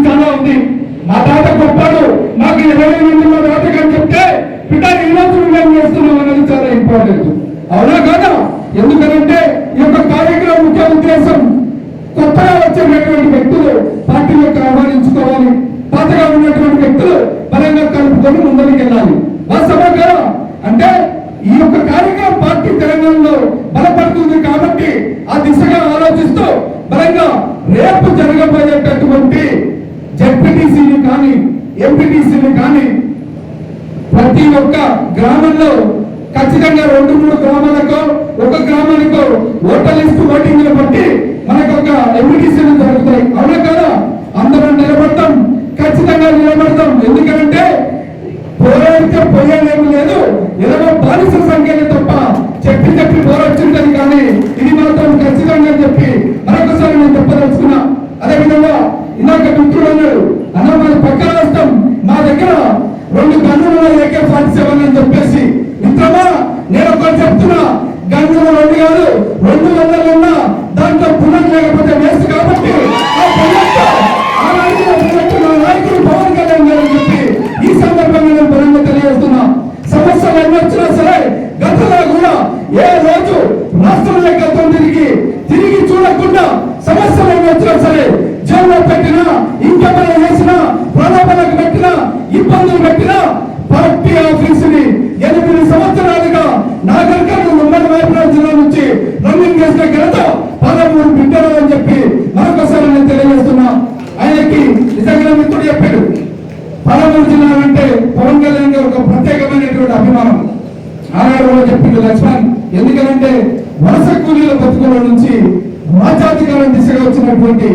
చాలా ఉంది. మా తాత గొప్పడు, మాకు 20 మంది మా తాతకి అని చెప్తే బిడ్డ ఈ రోజు మేము చేస్తున్నాం అనేది చాలా ఇంపార్టెంట్. అవునా కాదా? ఎందుకంటే ఈ యొక్క కార్యక్రమం ముఖ్య ఉద్దేశం కొత్తగా వచ్చేటటువంటి వ్యక్తులు పార్టీలోకి ఆహ్వానించుకోవాలి, పాతగా ఉన్నటువంటి వ్యక్తులు బలంగా కలుపుకొని ముందరికి వెళ్ళాలి. వాస్తవం కదా? అంటే ఈ యొక్క కార్యక్రమం పార్టీ తెలంగాణలో బలపడుతుంది కాబట్టి ఆ దిశగా ఆలోచిస్తూ బలంగా రేపు జరగబోయేటటువంటి జెడ్పీటీసీని కానీ ఎంపీటీసీని కానీ ప్రతి ఒక్క గ్రామంలో ఖచ్చితంగా 2-3 గ్రామాలకు, ఒక గ్రామానికో ఓటర్ లిస్టు ఓటింగ్లు బట్టి మనకు ఒక ఎంపీటీసీలు జరుగుతాయి. అవునా కదా? అందరం నిలబడతాం, ఖచ్చితంగా నిలబడతాం. ఎందుకంటే పోరాడితే పోయేదేమీ లేదు, ఏదో బానిస సంఖ్యని తప్ప చెప్పి పోరాడుతుంటది. కానీ ఇది మాత్రం ఖచ్చితంగా చెప్పి మరొకసారి నేను చెప్పదలుచుకున్నా. అదేవిధంగా ఇందాక మిత్రుడు అన్నాడు, అన్న మన పక్క రాష్ట్రం మా దగ్గర 2 గన్నులు AK-47 అని చెప్పేసి. మిత్రమా, నేను ఒకటి చెప్తున్నా, గన్నులు 2 కాదు 200 ఉన్నా దాంట్లో పునః లేకపోతే వేస్ట్. కాబట్టి నాయకుడు పవన్ కళ్యాణ్ గారు చెప్పి ఈ సందర్భంగా నేను బలంగా తెలియజేస్తున్నా. సమస్యలు ఎన్ని వచ్చినా సరే గతంలో కూడా ఏ రోజు రాష్ట్రంలో గతం తిరిగి చూడకుండా సమస్యలు ఎన్ని వచ్చినా సరే జైల్లో పెట్టినా, ఇంకెవరైనా చేసినా, ప్రలోభనకు పెట్టినా, ఇబ్బందులు పెట్టినా పార్టీ ఆఫీసుని 8 సంవత్సరాలుగా నాగరికర్లు ఉమ్మడి వైపునగర్ జిల్లా నుంచి రన్నింగ్ చేసిన ఘనత 13 బిడ్డలు అని చెప్పి మరొకసారి నేను తెలియజేస్తున్నా. ఆయనకి నిజంగా మిత్రుడు చెప్పాడు, 13 జిల్లాలు అంటే పవన్ కళ్యాణ్ గారు ఒక ప్రత్యేకమైనటువంటి అభిమానం. ఆనాడు చెప్పిండు లక్ష్మణ్, ఎందుకంటే వలస కూలీల బతుకుల నుంచి రాజ్యాధికారం దిశగా వచ్చినటువంటి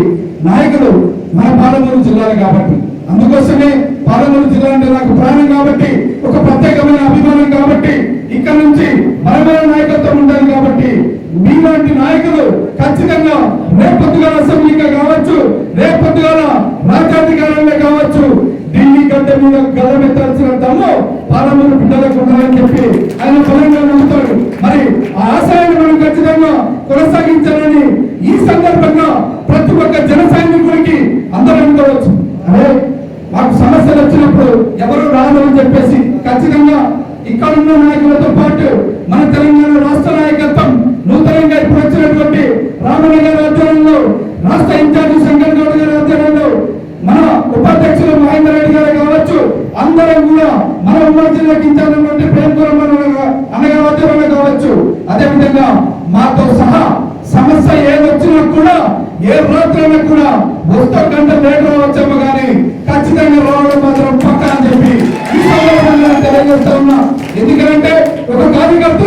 నాయకుడు మన పాలమూరు జిల్లాలు కాబట్టి, అందుకోసమే పాలమూరు జిల్లా అంటే నాకు ప్రాణం కాబట్టి, ఒక ప్రత్యేకమైన అభిమానం కాబట్టి, ఇక్కడ నుంచి బలమైన నాయకత్వం ఉండాలి కాబట్టి మీలాంటి నాయకులు ఖచ్చితంగా రేపొద్దుగాల అసెంబ్లీగా కావచ్చు, రేపొద్దుగాల రాజ్యాధికారంలో కావచ్చు, ఢిల్లీ గడ్డ మీద గల్లమెత్తాల్సిన దమ్ము పాలమూరు బిడ్డలకు ఉండాలని చెప్పి ఆయన బలంగా నమ్ముతాడు. మరి ఆ ఆశయాన్ని మనం ఖచ్చితంగా కొనసాగించాలని ఈ సందర్భంగా ప్రతి ఒక్క జన సైనికుడికి అందరూ అనుకోవచ్చు, అదే మాకు సమస్యలు వచ్చినప్పుడు ఎవరు రాదు అని చెప్పేసి ఖచ్చితంగా ఇక్కడున్న నాయకులతో పాటు మన తెలంగాణ రాష్ట్ర నాయకత్వం నూతనంగా ఇప్పుడు వచ్చినటువంటి రామయ్య గారి ఆధ్వర్యంలో, రాష్ట్ర ఇన్ఛార్జి శంకర్ గౌడ్ గారి ఆధ్వర్యంలో, మన ఉపాధ్యక్షులు మహేందర్ రెడ్డి గారు కావచ్చు, అందరం కూడా మన ఉమ్మడి జిల్లాకి ఇన్ఛార్జి ప్రేమపురం అనగా ఆధ్వర్యంలో కావచ్చు, అదేవిధంగా మాతో సహా సమస్య ఏదొచ్చినా కూడా ఏ రాత్రైనా కూడా వస్తా గంట లేట్ రావచ్చేమో కానీ ఖచ్చితంగా రావడం మాత్రం పక్క అని చెప్పి ఈ సందర్భంగా తెలియజేస్తా ఉన్నా. ఎందుకంటే ఒక కార్యకర్త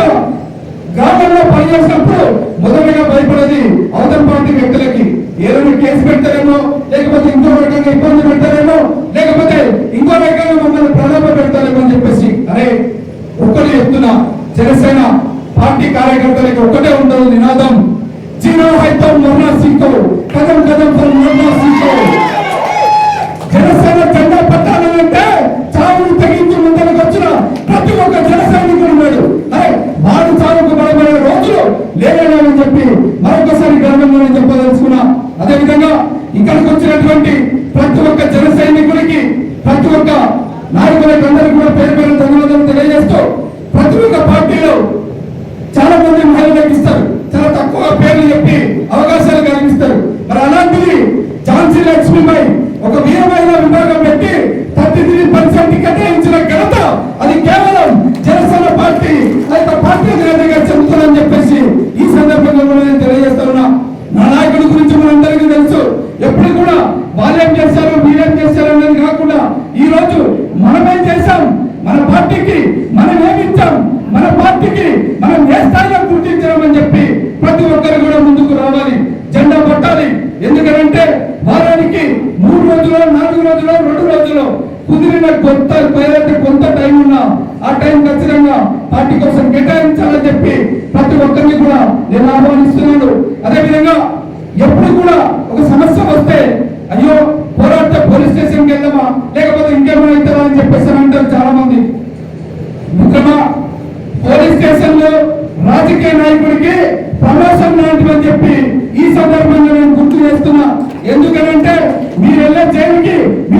గ్రామంలో పనిచేసినప్పుడు మొదటగా భయపడేది అవతల పార్టీ వ్యక్తులకి, ఏదైనా కేసు పెడతారేమో, లేకపోతే ఇంకో రకంగా ఇబ్బంది పెడతారేమో, లేకపోతే ఇంకో రకంగా మమ్మల్ని ప్రలోభ పెడతారేమో అని చెప్పేసి. అరే ఒక్కటి చెప్తున్నా, జనసేన పార్టీ కార్యకర్తలకి ఒక్కటే ఉండదు నినాదం, జీరో హైతో మరణ సీకో, కదం కదం పర్ మరణ సీకో. జనసేన జెండా పట్టాలంటే చావును తెగించి ముందరకు వచ్చిన ప్రతి ఒక్క జన సైనికుడు ఉన్నాడు. అరే వాడు చావుకు బలమైన రోజులు లేదని చెప్పి మరొకసారి గర్వంగా చెప్పదలుచుకున్నా. అదేవిధంగా ఇక్కడికి వచ్చినటువంటి ప్రతి ఒక్క జన సైనికుడికి, ప్రతి ఒక్క నాయకులకు అందరికీ కూడా పేరు పేరు ధన్యవాదాలు తెలియజేస్తూ, ప్రతి ఒక్క పార్టీలో చాలా మంది మహిళలకు ఇస్తారు, చాలా తక్కువ పేర్లు చెప్పి అవకాశాలు కలిగిస్తారు. మరి అలాంటిది ఝాన్సీ లక్ష్మీబాయి ఒక వీర మహిళా విభాగం పెట్టి 33% కేటాయించిన ఘనత అది కేవలం జనసేన పార్టీ పార్టీ అధినేతగా చెబుతుందని చెప్పేసి ఈ సందర్భంగా నేను తెలియజేస్తా ఉన్నా. నా నాయకుడి గురించి మనందరికీ తెలుసు, ఎప్పుడు కూడా వాళ్ళేం చేశారు మీరేం చేశారు అనేది కాకుండా ఈ రోజు మనమేం చేశాం, మన పార్టీకి మనం ఏమిచ్చాం, మన పార్టీకి మనం ఏ స్థాయిలో గుర్తించామని చెప్పి ప్రతి ఒక్కరు కూడా ముందుకు రావాలి, జెండా పట్టాలి. ఎందుకంటే వారానికి 3 రోజులు 4 రోజులు 2 రోజులు కుదిరిన కొంత టైం ఉన్నా ఆ టైం ఖచ్చితంగా పార్టీ కోసం కేటాయించాలని చెప్పి ప్రతి ఒక్కరిని కూడా నేను ఆహ్వానిస్తున్నాను. అదేవిధంగా ఎప్పుడు కూడా ఒక సమస్య వస్తే అయ్యో పోరాడితే పోలీస్ స్టేషన్కి వెళ్దామా, లేకపోతే ఇంకేమైనా అవుతారా అని చెప్పేసి అంటారు చాలా మంది. మిత్రమా, పోలీస్ స్టేషన్ లో రాజకీయ నాయకుడికి ప్రమోషన్ లాంటివని చెప్పి ఈ సందర్భంగా నేను గుర్తు చేస్తున్నా. ఎందుకంటే మీరు వెళ్ళే జైలుకి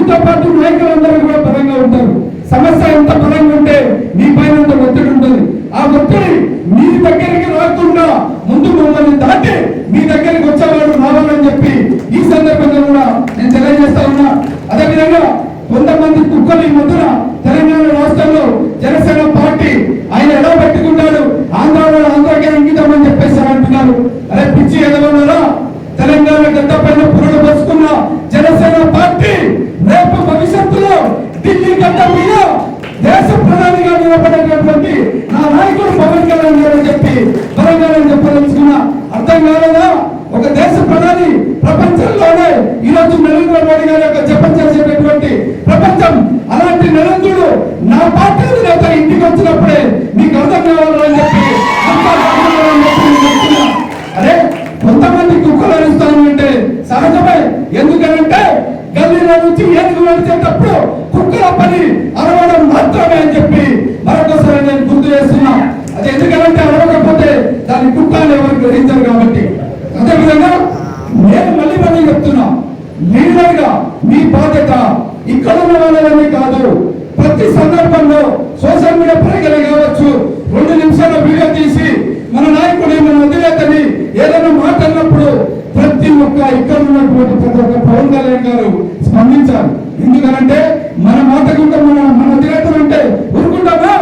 మీతో పాటు నాయకులందరూ కూడా బలంగా ఉంటారు. సమస్య ఎంత బలంగా ఉంటే మీ పైన అంత ఒత్తిడి ఉంటుంది. ఆ ఒత్తిడి మీ దగ్గరికి రాకుండా ముందు మమ్మల్ని దాటి మీ దగ్గరికి వచ్చేవాడు రావాలని చెప్పి ఈ సందర్భంగా కూడా నేను తెలియజేస్తా ఉన్నా. అదేవిధంగా కొంతమంది కుక్కలు ఈ మధ్యన తెలంగాణ రాష్ట్రంలో జనసేన పార్టీ ఆయన ఎలా పెట్టుకుంటాడు, ఆంధ్రాలో ఆంధ్రాకే అంకితం అని చెప్పేసి అంటున్నారు. అరే పిచ్చి ఎదవన్నారా? తెలంగాణ గడ్డ పైన పురుడు పోసుకున్న జనసేన పార్టీ రేపు భవిష్యత్తులో ఢిల్లీ గడ్డ మీద దేశ ప్రధానిగా నిలబడేటటువంటి నా నాయకుడు పవన్ కళ్యాణ్ గారు చెప్పి బలంగా చెప్పదలుచుకున్నా. అర్థం కాలేదా? ఒక దేశ ప్రధాని ప్రపంచంలోనే ఈరోజు నరేంద్ర మోడీ గారి యొక్క జపం చేసేటటువంటి ప్రపంచం. అలాంటి నరేంద్రుడు నా పార్టీ నేత ఇంటికి వచ్చినప్పుడే మీకు అర్థం కావాలని చెప్పి అరే కొంతమంది కుక్కలు అరుస్తాను అంటే సహజమే. ఎందుకనంటే గల్లీలో నుంచి ఏనుగు నడిచేటప్పుడు కుక్కల పని అరవడం మాత్రమే అని చెప్పి మరొకసారి నేను గుర్తు చేస్తున్నా. అది ఎందుకంటే అరవకపోతే దాని కుక్కలు ఎవరు గ్రహించారు కాబట్టి. అదేవిధంగా నేను మళ్ళీ చెప్తున్నా, లీడర్ గా మీ బాధ్యత ఇక్కడ ఉన్న వాళ్ళని కాదు, ప్రతి సందర్భంలో సోషల్ మీడియా ప్రజలు కావచ్చు 2 నిమిషాల వీడియో తీసి మన నాయకుడి మన అధినేతని ఏదైనా మాట్లాడినప్పుడు ప్రతి ఒక్క ఇక్కడ ఉన్నటువంటి ప్రతి ఒక్క పవన్ కళ్యాణ్ గారు స్పందించారు. ఎందుకనంటే మన మాటకుంటే మన అధినేతలు అంటే ఊరుకుంటామా?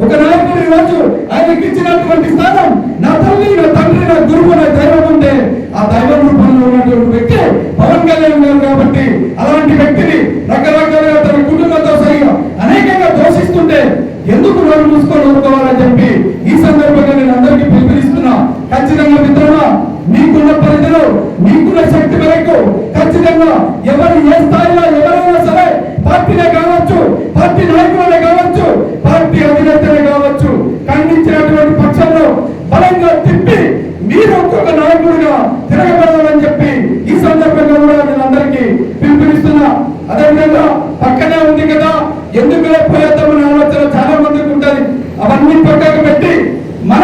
ఒక నాయకుడు ఈరోజు ఆయనకి ఇచ్చినటువంటి స్థానం నా తల్లి నా తండ్రి నా గురువు నా దైవం ఉంటే ఆ దైవం రూపంలో ఉన్నటువంటి వ్యక్తి పవన్ కళ్యాణ్ గారు కాబట్టి అలాంటి వ్యక్తిని రకరకాలుగా తన కుటుంబంతో సరిగా అనేకంగా దోషిస్తుంటే ఎందుకు నోరు మూసుకొని ఊరుకోవాలని చెప్పి ఈ సందర్భంగా నేను అందరికీ పిలుపునిస్తున్నా. ఖచ్చితంగా మిత్రమా, మీకున్న పరిధిలో మీకున్న శక్తి మేరకు ఖచ్చితంగా ఎవరు ఏ స్థాయిలో ఎవరైనా సరే పార్టీనే కావచ్చు, పార్టీ నాయకులనే కావచ్చు, పార్టీ అధినేతలే కావచ్చు, ఖండించినటువంటి పక్షంలో బలంగా తిప్పి మీరు ఒక్కొక్క నాయకుడిగా తిరగబడాలని చెప్పి ఈ సందర్భంగా కూడా నేను అందరికీ పిలుపునిస్తున్నా. అదేవిధంగా పక్కనే ఉంది కదా ఎందుకు పోయేద్దామనే ఆలోచన చాలా మందికి ఉంటుంది. అవన్నీ పక్కకు పెట్టి మన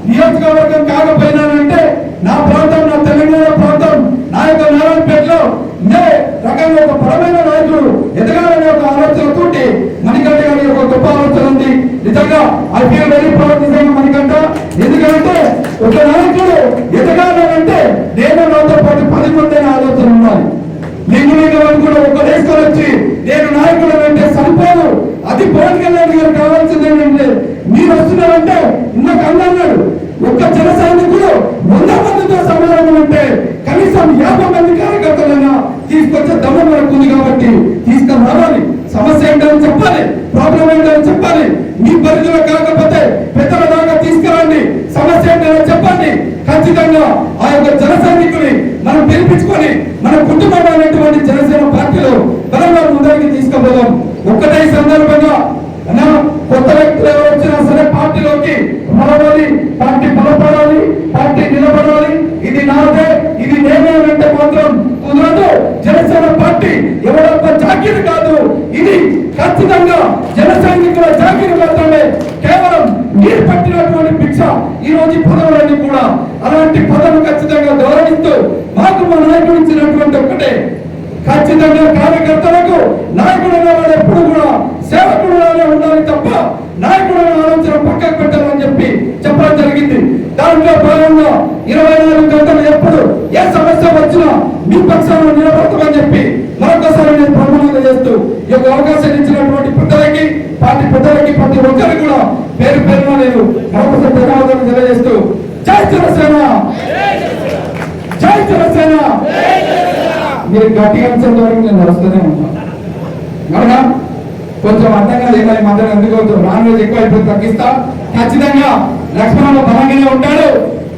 నియోజకవర్గం కాకపోయినానంటే నా ప్రాంతం నా తెలంగాణ ప్రాంతం నా యొక్క నారాయణపేటలో ఇదే రకంగా ఒక బలమైన నాయకుడు ఎదగాలనే ఒక ఆలోచనతోటి మణికంఠ గారి ఒక గొప్ప ఆలోచన ఉంది. నిజంగా ఐ ఫీల్ వెరీ ప్రౌడ్ నిజంగా మణికంఠ. ఎందుకంటే ఒక నాయకుడు ఎదగాలంటే నేను నాతో పాటు 10 మంది ఆలోచన ఉండాలి. నేను కూడా ఒక దేశంలో వచ్చి నేను నాయకుడు అంటే సరిపోదు. అది పవన్ కళ్యాణ్ గారు కావాల్సింది ఏంటంటే మీరు వస్తున్నారంటే ఇందాక అన్నాడు ఒక్క జన సైనికుడు 100 మందితో సమాధానం అంటే కనీసం 50 మంది కార్యకర్తలైనా తీసుకొచ్చే దమ్ము మనకు ఉంది కాబట్టి తీసుకొని రావాలి. సమస్య ఏంటని చెప్పాలి, ప్రాబ్లం ఏంటని చెప్పాలి. మీ పరిధిలో కాకపోతే పెద్దల దాకా తీసుకురండి, సమస్య ఏంటని చెప్పండి. ఖచ్చితంగా ఆ యొక్క జన సైనికుని మనం పిలిపించుకొని మన కుటుంబం అనేటువంటి జనసేన పార్టీలో బలంగా ముందరికి తీసుకుపోదాం. ఒక్కటే సందర్భంగా కొత్త వ్యక్తులు ఎవరు వచ్చినా సరే పార్టీలోకి రావాలి, పార్టీ బలపడాలి, పార్టీ నిలబడాలి. ఇది నాదే ఇది నేనే అంటే మాత్రం కుదరదు. జనసేన పార్టీ ఎవరొక్క జాకీరు కాదు, ఇది ఖచ్చితంగా జన సైనికుల జాకీరు మాత్రమే. కేవలం మీరు పట్టినటువంటి భిక్ష ఈ రోజు పదవులన్నీ కూడా అలాంటి పదవి ఖచ్చితంగా గౌరవిస్తూ మాకు మా నాయకుడు ఇచ్చినటువంటి ఒక్కటే ఖచ్చితంగా కార్యకర్తలకు నాయకుడు అనేవాడు ఎప్పుడు కూడా సేవకుడుగానే ఉండాలి తప్ప నాయకుడు ఆలోచన పక్కకు పెట్టాలని చెప్పి చెప్పడం జరిగింది. దాంట్లో భాగంగా 24 గంటలు ఎప్పుడు ఏ సమస్య వచ్చినా మీ పక్షాలను నిలబడతామని చెప్పి మరొకసారి నేను ప్రమాణం చేస్తూ ఈ యొక్క అవకాశం ఇచ్చినటువంటి పెద్దలకి పార్టీ పెద్దలకి ప్రతి ఒక్కరికి కూడా పేరు పేరున నేను మరొకసారి ధన్యవాదాలు తెలియజేస్తూ జై జనసేన, జై జనసేన. మీరు గట్టిగా ఇచ్చేంత వరకు నేను వస్తూనే ఉంటాను. కనుక కొంచెం అర్థంగా లేక మధ్యలో ఎందుకు నాన్ వెజ్ ఎక్కువ అయిపోయి తగ్గిస్తా. ఖచ్చితంగా లక్ష్మణుడు బలంగానే ఉంటాడు.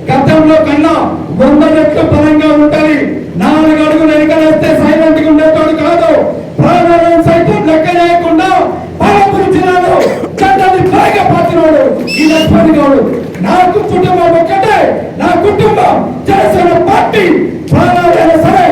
గతంలో కన్నా 100 రెట్లు బలంగా ఉండాలి. 4 అడుగులు వెనకలేస్తే సైలెంట్ గా ఉండేటోడు కాదు. ప్రాణాలను సైతం లెక్క లేకుండా పాలపురి జిల్లాలో చట్టాన్ని బాగా పాతినోడు ఈ లక్ష్మణ్ గౌడు. నాకు కుటుంబం ఒక్కటే, నా కుటుంబం జనసేన పార్టీ. ప్రాణాలైనా సరే